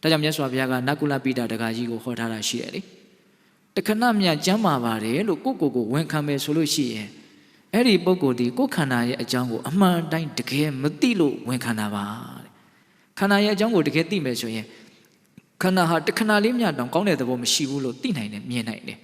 ဒါကြောင့်မြတ်စွာဘုရားကနကုလပိဋကတက္ကကြီးကိုဟောထားတာရှိတယ်လေတခဏမြကျမ်းမာပါတယ်လို့ကိုဝန်ခံမယ်ဆိုလို့ရှိရင်အဲ့ဒီပုဂ္ဂိုလ်ဒီကိုခန္ဓာရဲ့အကြောင်းကိုအမှန်တိုင်းတကယ်မသိလို့ဝန်ခံတာပါတဲ့ခန္ဓာရဲ့အကြောင်းကိုတကယ်သိမယ်ဆိုရင်ခန္ဓာဟာတခဏလေးမြတောင်ကောင်းတဲ့သဘောမရှိဘူးလို့သိနိုင်တယ်မြင်နိုင်တယ်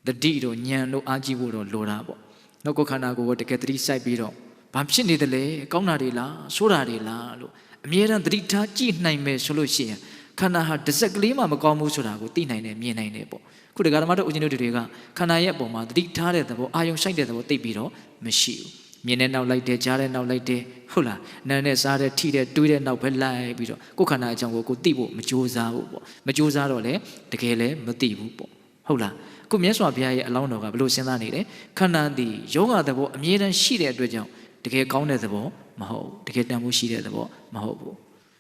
တတိတို့ဉာဏ်တို့အားကြီးဖို့တော့လိုတာပေါ့နောက်ကိုခန္ဓာကိုတကယ်သတိစိုက်ပြီးတော့ဘာဖြစ်နေတယ်လဲကောင်းတာတွေလားဆိုးတာတွေလားလို့အမြဲတမ်းသတိထားကြည့်နိုင်မယ်ဆိုလို့ရှိရင်ခန္ဓာဟာတစ်စက်ကလေးမှမကောင်းဘူးဆိုတာကိုသိနိုင်တယ်မြင်နိုင်တယ်ပေါ့ခုတရားဓမ္မတို့ဦးဇင်းတို့တွေကခန္ဓာရဲ့အပေါ်မှာသတိထားတဲ့သဘောအာယုံဆိုင်တဲ့သဘောသိပြီးတော့မရှိဘူးမြင်တဲ့နောက်လိုက်တယ်ကြားတဲ့နောက်လိုက်တယ်ဟုတ်လားနားနဲ့စားတဲ့ထိတဲ့တွေးတဲ့နောက်ပဲလိုက်ပြီးတော့ကိုယ်ခန္ဓာအကြောင်းကိုသိဖို့မကြိုးစားဘူးပေါ့မကြိုးစားတော့လေတကယ်လည်းမသိဘူးပေါ့ဟုတ်လားခုမြတ်စွာဘုရားရဲ့အလောင်းတော်ကဘယ်လိုစဉ်းစားနေလဲခန္ဓာသည်ယောဂသဘောအမြဲတမ်းရှိတဲ့အတွက်ကြောင့်တကယ်ကောင်းတဲ့သဘောမဟုတ်ဘူးတကယ်တန်ဖိုးရှိတဲ့သဘောမဟုတ်ဘူး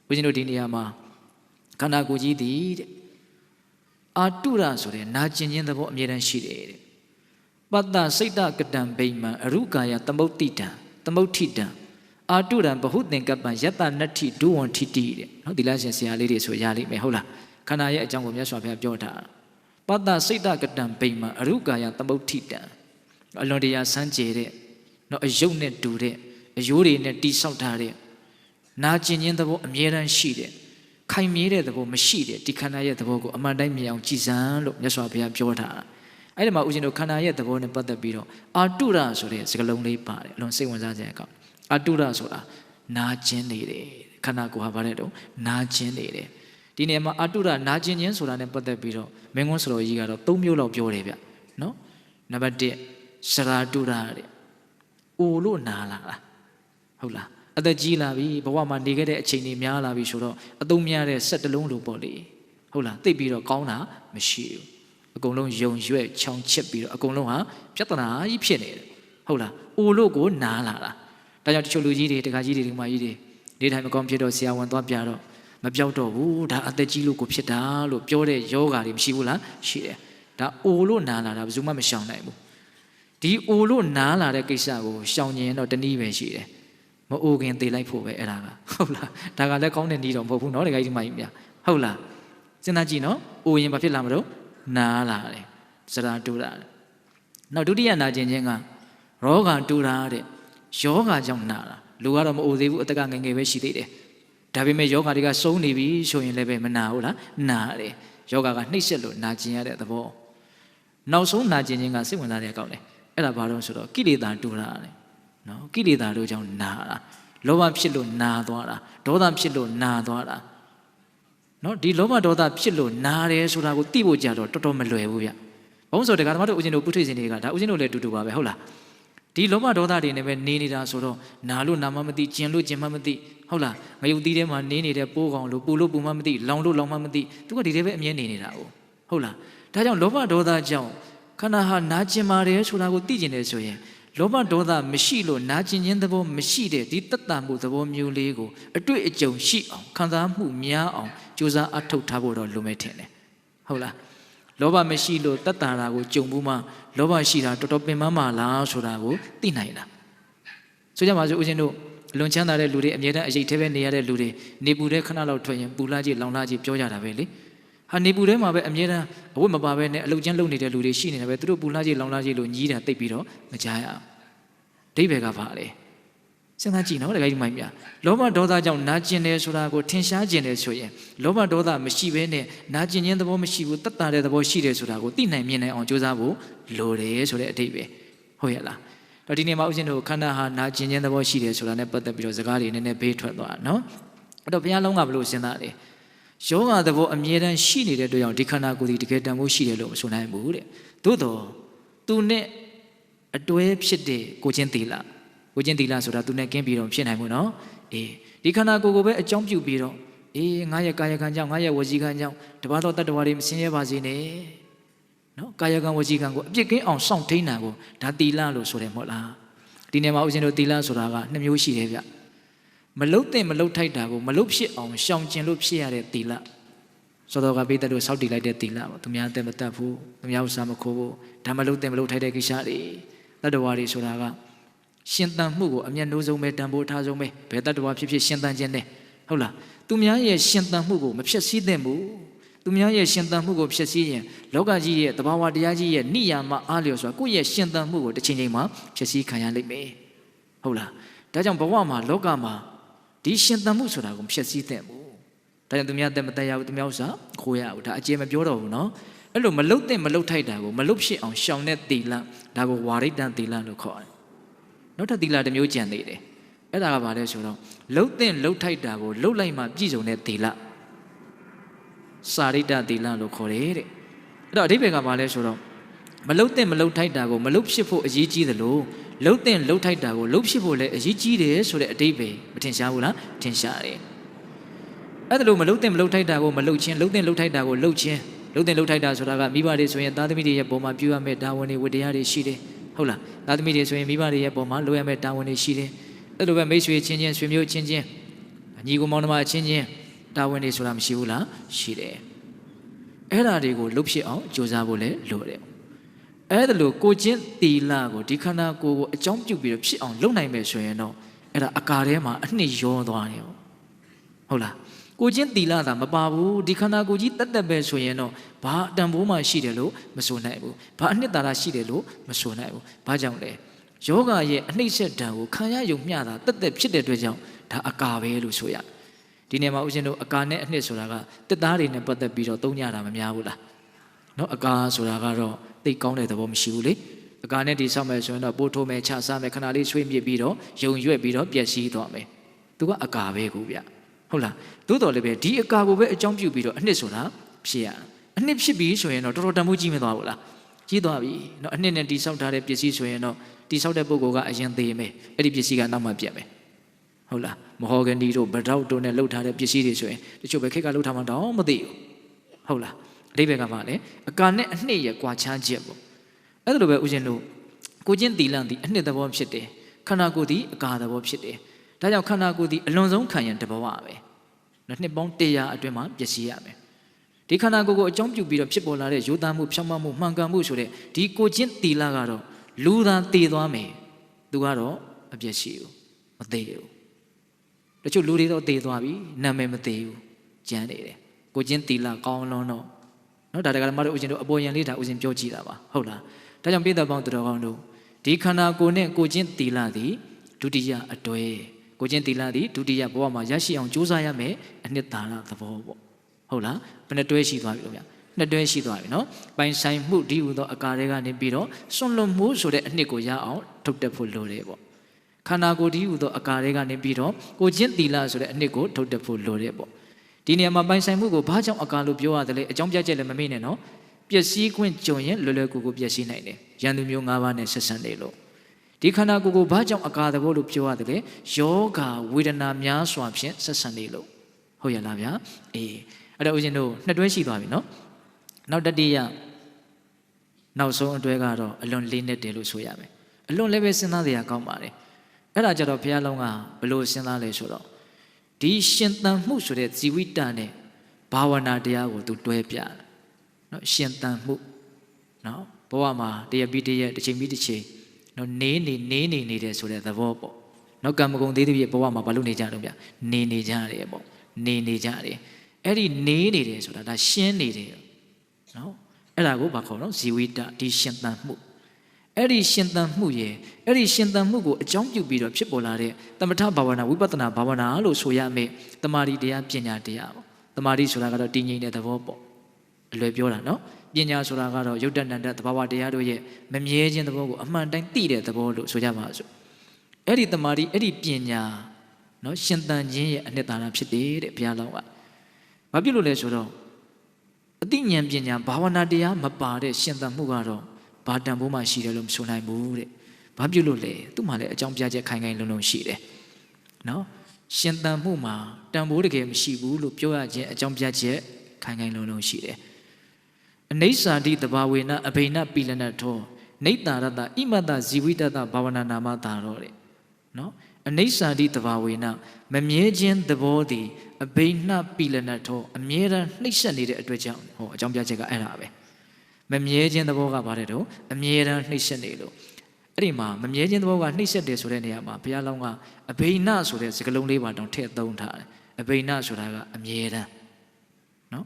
ဦးဇင်းတို့ဒီနေရာမှာခန္ဓာကိုယ်ကြီးသည်တဲ့အာတုရဆိုတဲ့နာကျင်ခြင်းသဘောအမြဲတမ်းရှိတယ်တဲ့ပတ္တစိတ်တကတံဗိမံအရုကာယသမုဋ္ဌိတံသမုဋ္ဌိတံအာတုရံဘဟုသင်္ကပ္ပံယတ္တနတ္ထိဒုဝံထိတိတဲ့နော်ဒီလားရှင်ဆရာလေးတွေဆိုရလိမ့်မယ်ဟုတ်လားခန္ဓာရဲ့အကြောင်းကိုမြတ်စွာဘုရားပြောတာပတ္တစိတ်တကတံဗိမံအရုကာယသမုဋ္ဌိတံအလွန်တရာစမ်းကြယ်တဲ့နော်အယုတ်နဲ့တူတဲ့အယိုးတွေနဲ့တိဆောက်ထားတဲ့နာကျင်ခြင်းသဘောအမြဲတမ်းရှိတဲ့ခိုင်မြဲတဲ့သဘောမရှိတဲ့ဒီခန္ဓာရဲ့သဘောကိုအမှန်တိုင်းမြင်အောင်ကြည်စမ်းလို့မြတ်စွာဘုရားပြောထားတာအဲ့ဒီမှာဦးဇင်းတို့ခန္ဓာရဲ့သဘောနဲ့ပတ်သက်ပြီးတော့အာတုရဆိုတဲ့စကားလုံးလေးပါတယ်အလွန်စိတ်ဝင်စားစရာကောင်းအာတုရဆိုတာနာကျင်နေတယ်ခန္ဓာကိုယ်ဟာဗါတဲ့တော့နာကျင်နေတယ်ဒီနေရာမှာအာတုရနာကျင်ခြင်းဆိုတာနဲ့ပတ်သက်ပြီးတော့မင်းကွန်းစတော်ကြီးကတော့၃မျိုးလောက်ပြောတယ်ဗျနော်နံပါတ်1စရာတုရတဲ့အိုလို့နာလာတာဟုတ်လားအသက်ကြီးလာပြီဘဝမှာနေခဲ့တဲ့အချိန်တွေများလာပြီဆိုတော့အသုံးများတဲ့စက်တလုံးလိုပေါ့လေဟုတ်လားသိပြီးတော့ကောင်းတာမရှိဘူးအကုန်လုံးယုံရွက်ချောင်ချစ်ပြီးတော့အကုန်လုံးဟာပြဿနာကြီးဖြစ်နေတယ်ဟုတ်လားအိုလို့ကိုနားလာတာဒါကြောင့်တချို့လူကြီးတွေတခါကြီးတွေဒီမှာကြီးတွေနေထိုင်မကောင်းဖြစ်တော့ဆရာဝန်သွားပြတော့မပြောက်တော့ဘူးဒါအသက်ကြီးလို့ကိုဖြစ်တာလို့ပြောတဲ့ယောဂါတွေမရှိဘူးလားရှိတယ်ဒါအိုလို့နားလာတာဘယ်သူမှမရှောင်နိုင်ဘူးဒီအိုလို့နားလာတဲ့ကိစ္စကိုရှောင်ကျင်တော့တနည်းပဲရှိတယ်မအိုခင်သေလိုက်ဖို့ပဲအဲ့ဒါကဟုတ်လားဒါကလည်းကောင်းတဲ့နည်းတော့မဟုတ်ဘူးเนาะဒီကိစ္စမှကြီးများဟုတ်လားစဉ်းစားကြည့်เนาะအိုရင်ဘာဖြစ်လာမလို့နားလာတယ်စရာတူတာနောက်ဒုတိယနာကျင်ခြင်းကရောဂါတူတာတဲ့ယောဂါကြောင့်နာတာလူကတော့မအိုသေးဘူးအတက်ကငယ်ငယ်ပဲရှိသေးတယ်ဒါပေမဲ့ယောဂါတွေကစုံနေပြီဆိုရင်လည်းပဲမနာဘူးလားနာတယ်ယောဂါကနှိမ့်ဆက်လို့နာကျင်ရတဲ့သဘောနောက်ဆုံးနာကျင်ခြင်းကစိတ်ဝင်စားတဲ့အကောင့်လေအဲ့ဒါဘာလို့ဆိုတော့ကိလေသာတူတာတဲ့နော်ကိလေသာတို့ကြောင့်နာတာလောဘဖြစ်လို့နာသွားတာဒေါသဖြစ်လို့နာသွားတာနော်ဒီလောဘဒေါသဖြစ်လို့နာတယ်ဆိုတာကိုသိဖို့ကြတော့တော်တော်မလွယ်ဘူးဗျဘုန်းဆိုတရားဓမ္မတို့ဦးဇင်းတို့ပုထုဇဉ်တွေကဒါဦးဇင်းတို့လည်းတူတူပါပဲဟုတ်လားဒီလောဘဒေါသတွေနဲ့ပဲနေနေတာဆိုတော့နာလို့နာမှမသိကျင်လို့ကျင်မှမသိဟုတ်လားငရုတ်သီးထဲမှာနေနေတဲ့ပိုးကောင်လို့ပူလို့ပူမှမသိလောင်လို့လောင်မှမသိသူကဒီထဲပဲအမြဲနေနေတာဟုတ်လားဒါကြောင့်လောဘဒေါသကြောင့်ခန္ဓာဟာနာကျင်ပါတယ်ဆိုတာကိုသိကျင်တယ်ဆိုရင်လောဘဒေါသမရှိလို့နာကျင်ခြင်းသဘောမရှိတဲ့ဒီတတ်တာမှုသဘောမျိုးလေးကိုအတွေ့အကြုံရှိအောင်ခံစားမှုများအောင်ကြိုးစားအထောက်ထားဖို့တော့လိုမယ်ထင်တယ်ဟုတ်လားလောဘမရှိလို့တတ်တာတာကိုကြုံဘူးမှလောဘရှိတာတော်တော်ပင်ပန်းပါလားဆိုတာကိုသိနိုင်တာဆိုကြပါစို့ဦးဇင်းတို့လွန်ချမ်းသာတဲ့လူတွေအမြဲတမ်းအရေးထဲပဲနေရတဲ့လူတွေနေပူတဲ့ခဏလောက်ထွက်ရင်ပူလာကြီးလောင်လာကြီးပြောကြတာပဲလေဟာနေပူထဲမှာပဲအမြဲတမ်းအဝတ်မပါဘဲနဲ့အလုတ်ကျန်းလုပ်နေတဲ့လူတွေရှိနေတာပဲသူတို့ပူလာကြီးလောင်လာကြီးလို့ညီးတာတိတ်ပြီးတော့မကြားရအောင်ဒိဗေကပါလေစဉ်းစားကြည့်နော်တခါကြီးမိုင်းများလောဘဒေါသကြောင့်နာကျင်တယ်ဆိုတာကိုထင်ရှားကျင်တယ်ဆိုရင်လောဘဒေါသမရှိဘဲနဲ့နာကျင်ခြင်းသဘောမရှိဘူးတတ်တာတဲ့သဘောရှိတယ်ဆိုတာကိုသိနိုင်မြင်နိုင်အောင်ကြိုးစားဖို့လိုတယ်ဆိုတဲ့အဓိပ္ပာယ်ဟုတ်ရဲ့လားတော့ဒီနေ့မှာဦးဇင်းတို့ခန္ဓာဟာနာကျင်ခြင်းသဘောရှိတယ်ဆိုတာနဲ့ပတ်သက်ပြီးတော့စကားတွေနည်းနည်းဘေးထွက်သွားနော်အဲ့တော့ဘုရားလုံးကဘလို့စဉ်းစားတယ်ယောဂသဘောအမြဲတမ်းရှိနေတဲ့အတွက်ကြောင့်ဒီခန္ဓာကိုယ်ဒီတကယ်တန်ဖို့ရှိတယ်လို့မဆိုနိုင်ဘူးတဲ့သို့တော့သူနဲ့အတွဲဖြစ်တဲ့ကိုချင်းသီလဆိုတာသူနဲ့ကင်းပြီးတော့ဖြစ်နိုင်ဘူးနော်အေးဒီခန္ဓာကိုယ်ကိုပဲအကြောင်းပြုပြီးတော့အေးငါရဲ့ကာယကံကြောင့်ငါရဲ့ဝစီကံကြောင့်တပါးသောတတ္တဝါတွေမဆင်းရဲပါစေနဲ့နော်ကာယကံဝစီကံကိုအပြစ်ကင်းအောင်စောင့်ထိန်းတာကိုဒါသီလလို့ဆိုတယ်မဟုတ်လားဒီနေ့မှာဦးဇင်းတို့သီလဆိုတာက2မျိုးရှိတယ်ဗျမလုတ်တဲ့မလုတ်ထိုက်တာကိုမလုတ်ဖြစ်အောင်ရှောင်ကျင်လို့ဖြစ်ရတဲ့သီလသောတော်ကပိတ္တတို့စောက်တည်လိုက်တဲ့သီလပေါ့သူများအသက်မတတ်ဘူးသူများဥစ္စာမခိုးဘူးဒါမလုတ်တဲ့မလုတ်ထိုက်တဲ့ကိစ္စတွေတတ္တဝါတွေဆိုတာကရှင်သန်မှုကိုအမျက်နှိုးဆုံးပဲတန်ဖိုးထားဆုံးပဲဘယ်တတ္တဝါဖြစ်ဖြစ်ရှင်သန်ခြင်းနဲ့ဟုတ်လား သူများရဲ့ရှင်သန်မှုကိုမဖြစ်စည်းသင့်ဘူးသူများရဲ့ရှင်သန်မှုကိုဖြစ်စည်းရင်လောကကြီးရဲ့တဘာဝတရားကြီးရဲ့နိယာမအားလျော်စွာကိုယ့်ရဲ့ရှင်သန်မှုကိုတစ်ချိန်ချိန်မှာဖြစ်စည်းခံရလိမ့်မယ်ဟုတ်လားဒါကြောင့်ဘဝမှာလောကမှာဒီရှင်သန်မှုဆိုတာကိုဖြစ်စည်းသင့်ဘူးဒါကြောင့်သူများတက်မတက်ရဘူးသူများဥစ္စာခိုးရဘူးဒါအကျေမပြောတော့ဘူးနော်အဲ့လိုမလုတ်တဲ့မလုတ်ထိုက်တာကိုမလုတ်ဖြစ်အောင်ရှောင်တဲ့သီလဒါကိုဝါရိတ္တသီလလို့ခေါ်တယ်နောက်ထပ်သီလတစ်မျိုးကြံသေးတယ်အဲ့ဒါကဘာလဲဆိုတော့လုတ်တဲ့လုတ်ထိုက်တာကိုလုတ်လိုက်မှပြည့်စုံတဲ့သီလစာရိတ္တသီလလို့ခေါ်တယ်တဲ့အဲ့တော့အဓိပ္ပာယ်ကဘာလဲဆိုတော့မလုတ်တဲ့မလုတ်ထိုက်တာကိုမလုတ်ဖြစ်ဖို့အရေးကြီးသလိုလုတ်တဲ့လုတ်ထိုက်တာကိုလုတ်ဖြစ်ဖို့လည်းအရေးကြီးတယ်ဆိုတဲ့အဓိပ္ပာယ်မထင်ရှားဘူးလားထင်ရှားတယ်အဲ့ဒါလို့မလုတ်တဲ့မလုတ်ထိုက်တာကိုမလုတ်ခြင်းလုတ်တဲ့လုတ်ထိုက်တာကိုလုတ်ခြင်းလုတ်တဲ့လုတ်ထိုက်တာဆိုတာကမိဘတွေဆိုရင်သားသမီးတွေရဲ့ပုံမှာပြုရမယ့်တာဝန်တွေဝတ္တရားတွေရှိတယ်ဟုတ်လားသားသမီးတွေဆိုရင်မိဘတွေရဲ့ပုံမှာလုပ်ရမယ့်တာဝန်တွေရှိတယ်အဲ့လိုပဲမိတ်ဆွေချင်းချင်းဆွေမျိုးချင်းချင်းညီကိုမောင်နှမချင်းချင်းတာဝန်တွေဆိုတာမရှိဘူးလားရှိတယ်အဲ့ဒါတွေကိုလုတ်ဖြစ်အောင်ကြိုးစားဖို့လည်းလိုတယ်အဲ့ဒါလို့ကိုချင်းတီလာကိုဒီခန္ဓာကိုယ်ကိုအကြောင်းပြုပြီးတော့ဖြစ်အောင်လုပ်နိုင်မယ်ဆိုရင်တော့အဲ့ဒါအကာထဲမှာအနှစ်ရောသွားတယ်ဟုတ်လားကိုချင်းတီလာသာမပါဘူးဒီခန္ဓာကိုယ်ကြီးတက်တက်ပဲဆိုရင်တော့ဘာအတန်ဖိုးမှရှိတယ်လို့မဆိုနိုင်ဘူးဘာအနှစ်သာရရှိတယ်လို့မဆိုနိုင်ဘူးဘာကြောင့်လဲယောဂရဲ့အနှိမ့်ဆက်တံကိုခံရယုံမျှတာတက်တက်ဖြစ်တဲ့အတွက်ကြောင့်ဒါအကာပဲလို့ဆိုရဒီနေ့မှာဦးဇင်းတို့အကာနဲ့အနှစ်ဆိုတာကတက်သားတွေနဲ့ပတ်သက်ပြီးတော့သုံးကြတာမများဘူးလားနော်အကာဆိုတာကတော့သိကောင်းတဲ့သဘောမရှိဘူးလေအကာနဲ့ဒီဆောက်မယ်ဆိုရင်တော့ပိုးထိုးမယ်ချစားမယ်ခဏလေးဆွေးမြစ်ပြီးတော့ယုံရွက်ပြီးတော့ပျက်စီးသွားမယ်သူကအကာပဲကူဗျဟုတ်လားသို့တော်လည်းပဲဒီအကာကိုပဲအကြောင်းပြုပြီးတော့အနှစ်ဆိုတာဖြစ်ရအနှစ်ဖြစ်ပြီးဆိုရင်တော့တော်တော်တမိုးကြီးမသွားဘူးလားကြီးသွားပြီနော်အနှစ်နဲ့တိဆောက်ထားတဲ့ပစ္စည်းဆိုရင်တော့တိဆောက်တဲ့ပုဂ္ဂိုလ်ကအရင်သေးမယ်အဲ့ဒီပစ္စည်းကနောက်မှပြတ်မယ်ဟုတ်လားမဟောဂနီတို့ဗဒေါက်တို့နဲ့လှုပ်ထားတဲ့ပစ္စည်းတွေဆိုရင်တချို့ပဲခိတ်ကလှုပ်ထားမှတော့မသိဘူးဟုတ်လားအဓိပ္ပာယ်ကမှလည်းအကာနဲ့အနှစ်ရဲ့ကွာခြားချက်ပေါ့အဲ့ဒါလိုပဲဦးဇင်းတို့ကိုချင်းတီလန့်သည်အနှစ်သဘောဖြစ်တယ်ခန္ဓာကိုယ်သည်အကာသဘောဖြစ်တယ်ဒါကြောင့်ခန္ဓာကိုယ်သည်အလွန်ဆုံးခံရန်တဘောပဲနှစ်ပေါင်း100အတွင်းမှာပျက်စီးရမယ်ဒီခန္ဓာကိုယ်ကိုအကြောင်းပြုပြီးတော့ဖြစ်ပေါ်လာတဲ့ရိုးသားမှုဖြောင့်မတ်မှုမှန်ကန်မှုဆိုတဲ့ဒီကိုချင်းတီလကတော့လူသာတည်သွားမယ်သူကတော့အပျက်ရှိဘူးမသေးဘူးတချို့လူတွေတော့တည်သွားပြီနာမည်မသေးဘူးကျန်နေတယ်ကိုချင်းတီလကောင်းလွန်းတော့နော်ဒါတကယ်မှတို့ဦးဇင်းတို့အပေါ်ယံလေးဒါဦးဇင်းပြောကြည့်တာပါဟုတ်လားဒါကြောင့်ပြည်တော်ပေါင်းသူတော်ကောင်းတို့ဒီခန္ဓာကိုယ်နဲ့ကိုချင်းတီလသည်ဒုတိယအတွဲကိုချင်းတီလသည်ဒုတိယဘဝမှာရရှိအောင်ကြိုးစားရမယ်အနှစ်သာရသဘောပေါ့ဟုတ်လားဘယ်နှတွဲရှိသွားပြီလို့ဗျနှစ်တွဲရှိသွားပြီနော်ပိုင်ဆိုင်မှုဒီဟူသောအကာတွေကနေပြီးတော့စွန့်လွတ်မှုဆိုတဲ့အနှစ်ကိုရအောင်ထုတ်တက်ဖို့လိုတယ်ပေါ့ခန္ဓာကိုယ်ဒီဟူသောအကာတွေကနေပြီးတော့ကိုချင်းတီလဆိုတဲ့အနှစ်ကိုထုတ်တက်ဖို့လိုတယ်ပေါ့ဒီနေရာမှာပိုင်ဆိုင်မှုကိုဘာကြောင့်အကာလို့ပြောရတယ်လဲအကြောင်းပြချက်လည်းမမေ့နဲ့နော်ပျက်စီးခွင့်ကြုံရင်လွယ်လွယ်ကူကူပျက်စီးနိုင်တယ်ရန်သူမျိုး၅ပါးနဲ့ဆက်ဆံနေလို့ဒီခန္ဓာကိုယ်ကိုဘာကြောင့်အကာသဘောလို့ပြောရတယ်လဲယောဂဝေဒနာများစွာဖြင့်ဆက်ဆံနေလို့ဟုတ်ရလားဗျာအေးအဲ့တော့ဦးဇင်းတို့နှစ်တွဲရှိသွားပြီနော်နောက်တတိယနောက်ဆုံးအတွဲကတော့အလွန်လေးနက်တယ်လို့ဆိုရမယ်အလွန်လည်းပဲစဉ်းစားစရာကောင်းပါတယ်အဲ့ဒါကြတော့ဘုရားလုံးကဘလို့စဉ်းစားလဲဆိုတော့ဒီရှင်သန်မှုဆိုတဲ့ဇီဝိတနဲ့ဘာဝနာတရားကိုသူတွဲပြတယ်နော်ရှင်သန်မှုနော်ဘဝမှာတရပြီးတရတစ်ချိန်ပြီးတစ်ချိန်နော်နေတယ်ဆိုတဲ့သဘောပေါ့နောက်ကံမကုန်သေးတဲ့ဘဝမှာဘာလို့နေကြတော့ဗျနေကြရတယ်ပေါ့နေကြတယ်အဲ့ဒီနေတယ်ဆိုတာဒါရှင်းနေတယ်နော်အဲ့ဒါကိုဘာခေါ်တော့ဇီဝိတဒီရှင်သန်မှုအဲ့ဒီရှင်သန်မှုရဲ့အဲ့ဒီရှင်သန်မှုကိုအကြောင်းပြုပြီးတော့ဖြစ်ပေါ်လာတဲ့သမထဘာဝနာဝိပဿနာဘာဝနာလို့ဆိုရမယ်တမာတိတရားပညာတရားပေါ့တမာတိဆိုတာကတော့တည်ငြိမ်တဲ့သဘောပေါ့အလွယ်ပြောတာနော်ပညာဆိုတာကတော့ယုတ်တဏ္ဍသဘာဝတရားတို့ရဲ့မမြဲခြင်းသဘောကိုအမှန်တိုင်းသိတဲ့သဘောလို့ဆိုကြပါစို့အဲ့ဒီတမာတိအဲ့ဒီပညာနော်ရှင်သန်ခြင်းရဲ့အနှစ်သာရဖြစ်တယ်တဲ့ဘုရားလောင်းကဘာဖြစ်လို့လဲဆိုတော့အသိဉာဏ်ပညာဘာဝနာတရားမပါတဲ့ရှင်သန်မှုကတော့ဘာတန်ဖိုးမှရှိတယ်လို့မဆိုနိုင်ဘူးတဲ့ဘာဖြစ်လို့လဲသူ့မှာလည်းအကြောင်းပြချက်ခိုင်ခိုင်လုံလုံရှိတယ်နော်ရှင်သန်မှုမှာတန်ဖိုးတကယ်မရှိဘူးလို့ပြောရခြင်းအကြောင်းပြချက်ခိုင်ခိုင်လုံလုံရှိတယ်အနိစ္စတိတဘာဝေနအဘိနပိလနထောနိတ္တာရတဣမတဇီဝိတတဘာဝနာနာမတာတော့တဲ့နော်အနိစ္စတိတဘာဝေနမမြဲခြင်းသဘောသည်အဘိနပိလနထောအမြဲတမ်းနှိမ့်ဆက်နေတဲ့အတွက်ကြောင့်ဟောအကြောင်းပြချက်ကအဲ့ဒါပဲမမြဲခြင်းသဘောကဘာလဲတော့အမြဲတမ်းနှိမ့်ဆက်နေလို့အဲ့ဒီမှာမမြဲခြင်းသဘောကနှိမ့်ဆက်တယ်ဆိုတဲ့နေရာမှာဘုရားလောင်းကအဘိနဆိုတဲ့စကားလုံးလေးပါတောင်ထည့်သုံးထားတယ် အဘိနာဆိုတာကအမြဲတမ်းနော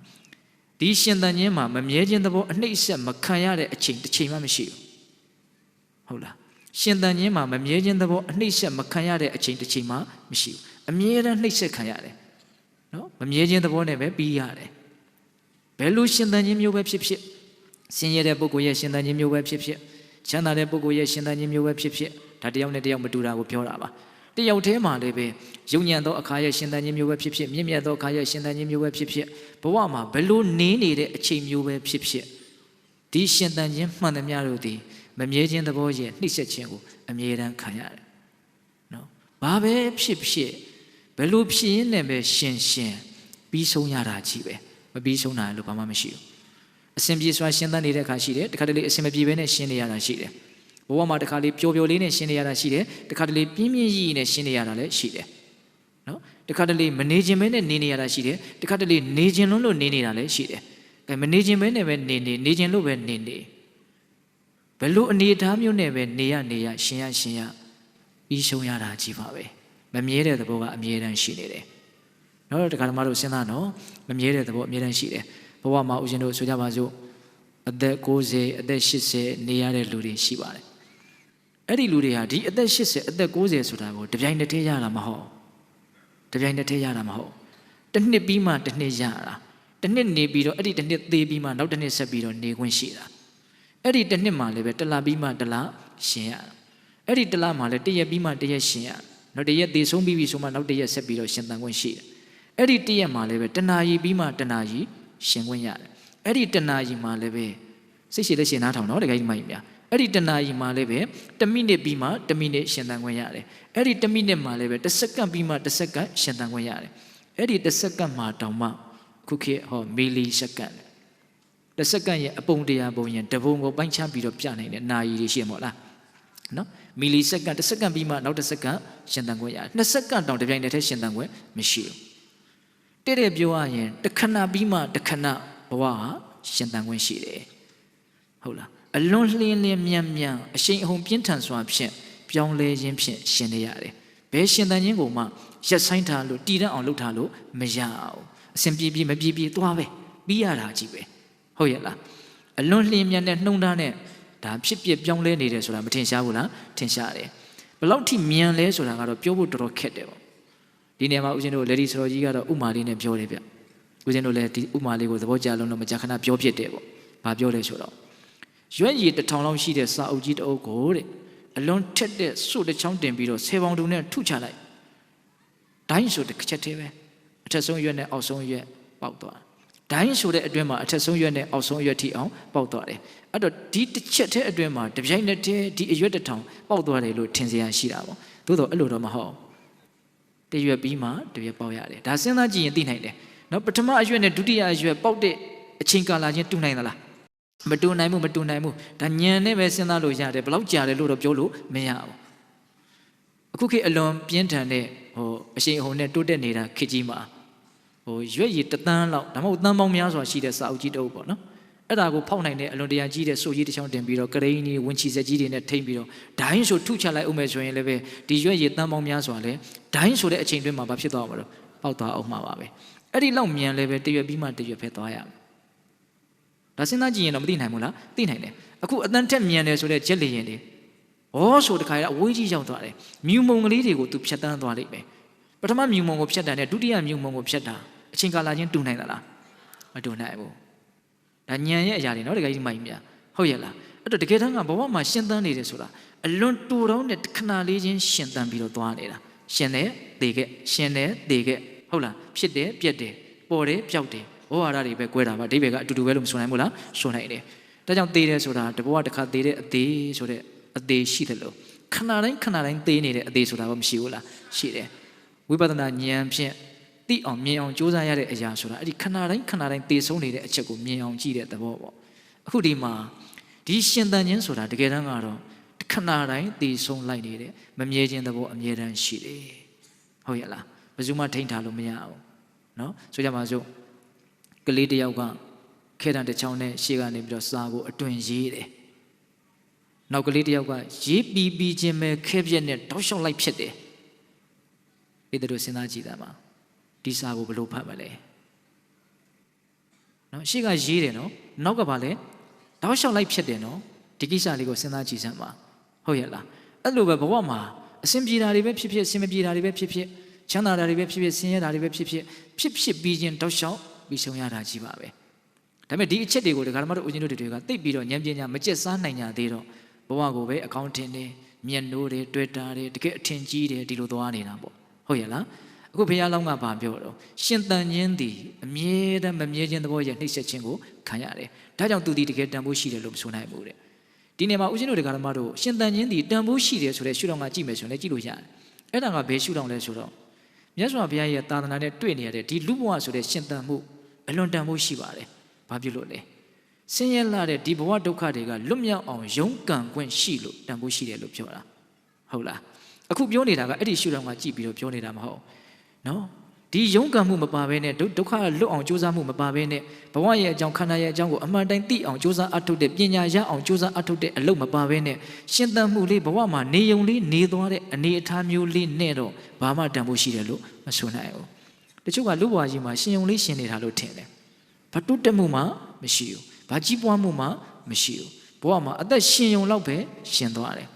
်ဒီရှင်သန်ခြင်းမှာမမြဲခြင်းသဘောအနှိမ့်ဆက်မခံရတဲ့အချိန်တစ်ချိန်မှမရှိဘူးဟုတ်လားရှင်သန်ခြင်းမှာမမြဲခြင်းသဘောအနှိမ့်ဆက်မခံရတဲ့အချိန်တစ်ချိန်မှမရှိဘူးအမြဲတမ်းနှိမ့်ဆက်ခံရတယ်နော်မမြဲခြင်းသဘောနဲ့ပဲပြီးရတယ်ဘယ်လိုရှင်သန်ခြင်းမျိုးပဲဖြစ်ဖြစ်ဆင်းရဲတဲ့ပုဂ္ဂိုလ်ရဲ့ရှင်သန်ခြင်းမျိုးပဲဖြစ်ဖြစ်ချမ်းသာတဲ့ပုဂ္ဂိုလ်ရဲ့ရှင်သန်ခြင်းမျိုးပဲဖြစ်ဖြစ်ဒါတယောက်နဲ့တယောက်မတူတာကိုပြောတာပါတယောက်တည်းမှာလည်းပဲယုံညံသောအခါရဲ့ရှင်သန်ခြင်းမျိုးပဲဖြစ်ဖြစ်မြင့်မြတ်သောအခါရဲ့ရှင်သန်ခြင်းမျိုးပဲဖြစ်ဖြစ်ဘဝမှာဘယ်လိုနေနေတဲ့အချိန်မျိုးပဲဖြစ်ဖြစ်ဒီရှင်သန်ခြင်းမှန်သမျှတို့သည်မမြဲခြင်းသဘောရဲ့နှိမ့်ဆက်ခြင်းကိုအမြဲတမ်းခံရတယ်နော်ဘာပဲဖြစ်ဖြစ်ဘယ်လိုဖြစ်ရင်းနဲ့ပဲရှင်ပြီးဆုံးရတာကြီးပဲမပြီးဆုံးတာလို့ဘာမှမရှိဘူးအစဉ်ပြေစွာရှင်သန်နေတဲ့အခါရှိတယ်တခါတလေအစဉ်မပြေဘဲနဲ့ရှင်နေရတာရှိတယ်ဘဝမှာတခါလေပျော်ပျော်လေးနဲ့ရှင်နေရတာရှိတယ်တခါတလေပြင်းပြင်းရည်ရည်နဲ့ရှင်နေရတာလည်းရှိတယ်နော်တခါတလေမနေခြင်းပဲနဲ့နေနေရတာရှိတယ်တခါတလေနေခြင်းလုံးလို့နေနေတာလည်းရှိတယ်အဲမနေခြင်းပဲနဲ့ပဲနေခြင်းလို့ပဲနေဘယ်လိုအနေအထားမျိုးနဲ့ပဲနေရရှင်ရပြီးဆုံးရတာကြီးပါပဲမမြဲတဲ့သဘောကအမြဲတမ်းရှိနေတယ်နော်တခါတမတို့စဉ်းစားနော်မမြဲတဲ့သဘောအမြဲတမ်းရှိတယ်ဘဝမှာဦးဇင်းတို့ဆိုကြပါစို့အသက်60အသက်80နေရတဲ့လူတွေရှိပါတယ်အဲ့ဒီလူတွေဟာဒီအသက်80အသက်90ဆိုတာကိုတပြိုင်တည်းရတာမဟုတ်တစ်နှစ်ပြီးမှတစ်နှစ်ရတာတစ်နှစ်နေပြီးတော့အဲ့ဒီတစ်နှစ်သေးပြီးမှနောက်တစ်နှစ်ဆက်ပြီးတော့နေခွင့်ရှိတာအဲ့ဒီတစ်နှစ်မှလည်းပဲတစ်လပြီးမှတစ်လရှင်ရအဲ့ဒီတစ်လမှလည်းတစ်ရက်ပြီးမှတစ်ရက်ရှင်ရနောက်တစ်ရက်သေဆုံးပြီးဆိုမှနောက်တစ်ရက်ဆက်ပြီးတော့ရှင်သန်ခွင့်ရှိတယ်အဲ့ဒီတစ်ရက်မှလည်းပဲတစ်နာရီပြီးမှတစ်နာရီရှင်ခွင့်ရတယ်အဲ့ဒီတစ်နာရီမှလည်းပဲစိတ်ရှိလက်ရှင်နားထောင်တော့တကယ်ကြီးမှကြီးများအဲ့ဒီတစ်နာရီမှလည်းပဲ1မိနစ်ပြီးမှ1မိနစ်ရှင်သန်ခွင့်ရတယ်အဲ့ဒီ1မိနစ်မှလည်းပဲ1စက္ကန့်ပြီးမှ1စက္ကန့်ရှင်သန်ခွင့်ရတယ်အဲ့ဒီ1စက္ကန့်မှတောင်မှခုခေတ်ဟောမီလီစက္ကန့်1စက္ကန့်ရဲ့အပုံတရားပုံရင်တပုံကိုပိုင်းခြားပြီးတော့ပြနိုင်တဲ့နာရီတွေရှိမှာမဟုတ်လားနော်မီလီစက္ကန့်1စက္ကန့်ပြီးမှနောက်1စက္ကန့်ရှင်သန်ခွင့်ရတယ်2စက္ကန့်တောင်တစ်ပြိုင်တည်းရှင်သန်ခွင့်မရှိဘူးတဲ့ပြောရရင်တစ်ခဏပြီးမှတစ်ခဏဘဝဟာရှင်သန်ခွင့်ရှိတယ်ဟုတ်လားအလွန်လျင်မြန်အရှိန်အဟုန်ပြင်းထန်စွာဖြင့်ပြောင်းလဲခြင်းဖြင့်ရှင်နေရတယ်ဘယ်ရှင်သန်ခြင်းကိုမှရက်ဆိုင်ထားလို့တည်တတ်အောင်လုပ်ထားလို့မရအောင်အစဉ်ပြေမပြေသွားပဲပြီးရတာကြီးပဲဟုတ်ရဲ့လားအလွန်လျင်မြန်တဲ့နှုံသားနဲ့ဒါဖြစ်ပြပြောင်းလဲနေတယ်ဆိုတာမထင်ရှားဘူးလားထင်ရှားတယ်ဘယ်လောက်ထိမြန်လဲဆိုတာကတော့ပြောဖို့တော်တော်ခက်တယ်ပေါ့ဒီနေရာမှာဦးဇင်းတို့လေဒီစတော်ကြီးကတော့ဥမာလေးနဲ့ပြောတယ်ဗျဦးဇင်းတို့လည်းဒီဥမာလေးကိုသဘောကျလုံးလို့မကြာခဏပြောဖြစ်တယ်ပေါ့ဘာပြောလဲဆိုတော့ရွက်ရည်1000လောက်ရှိတဲ့စာအုပ်ကြီးတအုပ်ကိုတဲ့အလွန်ထက်တဲ့စုတစ်ချောင်းတင်ပြီးတော့10ပေါင်တူနဲ့ထုချလိုက်ဒိုင်းဆိုတစ်ချက်သေးပဲအထက်ဆုံးရွက်နဲ့အောက်ဆုံးရွက်ပေါက်သွားဒိုင်းဆိုတဲ့အတွင်းမှာအထက်ဆုံးရွက်နဲ့အောက်ဆုံးရွက်ထိအောင်ပေါက်သွားတယ်အဲ့တော့ဒီတစ်ချက်သေးအတွင်းမှာတပြိုင်တည်းဒီအရွက်1000ပေါက်သွားတယ်လို့ထင်စရာရှိတာပေါ့သို့တော့အဲ့လိုတော့မဟုတ်တရွက်ပြီးမှတရွက်ပေါက်ရတယ်ဒါစဉ်းစားကြည့်ရင်သိနိုင်တယ်နော်ပထမအရွက်နဲ့ဒုတိယအရွက်ပေါက်တဲ့အချိန်ကာလချင်းတူနိုင်သလားမတူနိုင်ဘူးဒါညံနဲ့ပဲစဉ်းစားလို့ရတယ်ဘယ်လောက်ကြာတယ်လို့တော့ပြောလို့မရဘူးအခုခေတ်အလွန်ပြင်းထန်တဲ့အရှိန်အဟုန်နဲ့တိုးတက်နေတာခေတ်ကြီးမှာရွက်ရည်1 သန်းလောက်ဒါမှမဟုတ်သန်းပေါင်းများစွာရှိတဲ့စာအုပ်ကြီးတအုပ်ပေါ့နော်အဲ့ဒါကိုဖောက်နိုင်တဲ့အလွန်တရာကြီးတဲ့စိုကြီးတစ်ချောင်းတင်ပြီးတော့ကရိန်းကြီးဝင်ချီဆက်ကြီးတွေနဲ့ထိမ့်ပြီးတော့ဒိုင်းဆိုထုချလိုက်အောင်မယ်ဆိုရင်လည်းပဲဒီရွက်ရည်သန်းပေါင်းများစွာလဲဒိုင်းဆိုတဲ့အချိန်တွင်းမှာဘာဖြစ်သွားမှာလဲပေါက်သွားအောင်မှာပါပဲအဲ့ဒီလောက်မြန်လည်းပဲတရွက်ပြီးမှတရွက်ပဲသွားရမယ်ဒါစဉ်းစားကြည့်ရင်တော့မသိနိုင်ဘူးလားသိနိုင်တယ်အခုအတန်ထက်မြန်တယ်ဆိုတဲ့ဂျက်လေရင်တွေဆိုတခါရအဝေးကြီးရောက်သွားတယ်မြူမုံကလေးတွေကိုသူဖြတ်တန်းသွားလိမ့်မယ်ပထမမြူမုံကိုဖြတ်တန်းတယ်ဒုတိယမြူမုံကိုဖြတ်တာအချိန်ကာလချင်းတူနိုင်သလားမတူနိုင်ဘူးဒါညံရဲ့အရာတွေနော်တကယ်ကြီးမိုက်မြဟုတ်ရဲ့လားအဲ့တော့တကယ်တမ်းကဘဝမှာရှင်သန်နေတယ်ဆိုတာအလွန်တူတောင်းတဲ့ခဏလေးချင်းရှင်သန်ပြီးတော့သွားနေတာရှင်တယ်သေခဲ့ဟုတ်လားဖြစ်တယ်ပြက်တယ်ပေါ်တယ်ပျောက်တယ်ဘဝရတွေပဲကွဲတာပါအဓိပ္ပာယ်ကအတူတူပဲလို့မဆိုနိုင်ဘူးလားဆိုနိုင်တယ်ဒါကြောင့်သေတယ်ဆိုတာတဘဝတစ်ခါသေတဲ့အသေးဆိုတဲ့အသေးရှိတယ်လို့ခဏတိုင်းသေနေတဲ့အသေးဆိုတာကမရှိဘူးလားရှိတယ်ဝိပဿနာဉာဏ်ဖြင့်သိအောင်မြင်အောင်ကြိုးစားရတဲ့အရာဆိုတာအဲ့ဒီခဏတိုင်းသေဆုံးနေတဲ့အချက်ကိုမြင်အောင်ကြည့်တဲ့သဘောပေါ့အခုဒီမှာဒီရှင်သန်ခြင်းဆိုတာတကယ်တမ်းကတော့ခဏတိုင်းသေဆုံးလိုက်နေတဲ့မမြဲခြင်းသဘောအမြဲတမ်းရှိတယ်ဟုတ်ရဲ့လားဘယ်သူမှထိန်းထားလို့မရဘူးနော်ဆိုကြပါစို့ကလေးတယောက်ကခဲတံတစ်ချောင်းနဲ့ရှေ့ကနေပြီးတော့စာကိုအတွင်ရေးတယ်နောက်ကလေးတယောက်ကရေးပြီးချင်းပဲခဲပြက်နဲ့တောက်လျှောက်လိုက်ဖြစ်တယ်အဲ့ဒါတို့စဉ်းစားကြည့်တာပါ ဒီစာကိုဘယ်လိုဖတ်မလဲနော်ရှေ့ကရေးတယ်နော်နောက်ကပါလဲတောက်လျှောက်လိုက်ဖြစ်တယ်နော်ဒီကိစ္စလေးကိုစဉ်းစားကြည့်စမ်းပါဟုတ်ရဲ့လားအဲ့လိုပဲဘဝမှာအစဉ်ပြေတာတွေပဲဖြစ်ဖြစ်အစဉ်မပြေတာတွေပဲဖြစ်ဖြစ်ချမ်းသာတာတွေပဲဖြစ်ဖြစ်ဆင်းရဲတာတွေပဲဖြစ်ဖြစ်ပြီးချင်းတောက်လျှောက်ပြီးဆုံးရတာကြီးပါပဲဒါပေမဲ့ဒီအချက်တွေကိုဒကာဓမ္မတို့ဦးဇင်းတို့တွေကသိပြီးတော့ဉာဏ်ပညာမကျက်စားနိုင်ကြသေးတော့ဘဝကိုပဲအကောင့်ထင်တယ်မျက်နှိုးတယ်တွေ့တာတယ်တကယ်အထင်ကြီးတယ်ဒီလိုသွားနေတာပေါ့ဟုတ်ရဲ့လားအခုဘုရားလောင်းကဗာပြောတော့ရှင်တန်ခြင်းသည်အမြဲတမ်းမမြဲခြင်းသဘောရဲ့နှိမ့်ဆက်ခြင်းကိုခံရတယ်ဒါကြောင့်သူဒီတကယ်တန်ဖိုးရှိတယ်လို့မဆိုနိုင်ဘူးတဲ့ဒီနေ့မှာဦးဇင်းတို့ဒကာဓမ္မတို့ရှင်တန်ခြင်းသည်တန်ဖိုးရှိတယ်ဆိုတဲ့ရှုထောင့်ကကြည့်မယ်ဆိုရင်လည်းကြည့်လို့ရတယ်အဲ့ဒါကဘယ်ရှုထောင့်လဲဆိုတော့မြတ်စွာဘုရားရဲ့သာသနာနဲ့တွေ့နေရတဲ့ဒီလူဘဝဆိုတဲ့ရှင်တန်မှုအလွန်တန်ဖိုးရှိပါတယ်ဘာဖြစ်လို့လဲဆင်းရဲလာတဲ့ဒီဘဝဒုက္ခတွေကလွတ်မြောက်အောင်ရုန်းကန်ခွင့်ရှိလို့တန်ဖိုးရှိတယ်လို့ပြောတာဟုတ်လားအခုပြောနေတာကအဲ့ဒီရှုထောင့်ကကြည့်ပြီးတော့ပြောနေတာမဟုတ်နော်ဒီရုန်းကန်မှုမပါဘဲနဲ့ဒုက္ခလွတ်အောင်ကြိုးစားမှုမပါဘဲနဲ့ဘဝရဲ့အကြောင်းခန္ဓာရဲ့အကြောင်းကိုအမှန်တိုင်းသိအောင်ကြိုးစားအထုတ်တဲ့ပညာရအောင်ကြိုးစားအထုတ်တဲ့အလုပ်မပါဘဲနဲ့ရှင်သန်မှုလေးဘဝမှာနေုံလေးနေသွားတဲ့အနေအထားမျိုးလေးနဲ့တော့ဘာမှတန်ဖို့ရှိတယ်လို့မဆိုနိုင်ဘူးတချို့ကလူဘဝကြီးမှာရှင်ုံလေးရှင်နေတာလို့ထင်တယ်ဘာတိုးတက်မှုမှမရှိဘူးဘာကြီးပွားမှုမှမရှိဘူးဘဝမှာအသက်ရှင်ုံလောက်ပဲရှင်သွားတယ်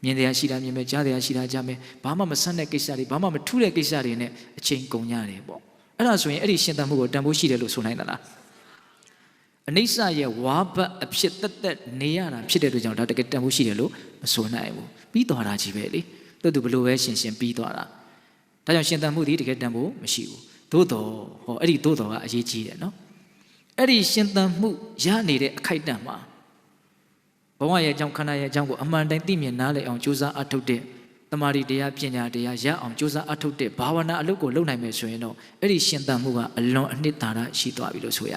မြင်တရားရှိတာမြင်မယ်ကြားတရားရှိတာကြားမယ်ဘာမှမဆန်းတဲ့ကိစ္စတွေဘာမှမထူးတဲ့ကိစ္စတွေနဲ့အချိန်ကုန်ကြတယ်ပေါ့အဲ့ဒါဆိုရင်အဲ့ဒီရှင်သန်မှုကိုတန်ဖိုးရှိတယ်လို့ဆိုနိုင်သလားအနိစ္စရဲ့ဝါဘတ်အဖြစ်သက်နေရတာဖြစ်တဲ့အတွက်ကြောင့်ဒါတကယ်တန်ဖိုးရှိတယ်လို့မဆိုနိုင်ဘူးပြီးသွားတာကြီးပဲလေသူဘလို့ပဲရှင်ပြီးသွားတာဒါကြောင့်ရှင်သန်မှုဒီတကယ်တန်ဖိုးမရှိဘူးသို့တော်ဟောအဲ့ဒီသို့တော်ကအရေးကြီးတယ်နော်အဲ့ဒီရှင်သန်မှုရနေတဲ့အခိုက်အတန့်မှာဘဝရဲ့အကြောင်းခန္ဓာရဲ့အကြောင်းကိုအမှန်တိုင်းသိမြင်နားလည်အောင်ကြိုးစားအထုတ်တဲ့တမာရီတရားပညာတရားရအောင်ကြိုးစားအထုတ်တဲ့ဘာဝနာအလုပ်ကိုလုပ်နိုင်မယ်ဆိုရင်တော့အဲ့ဒီရှင်သန်မှုကအလွန်အနှစ်သာရရှိသွားပြီလို့ဆိုရ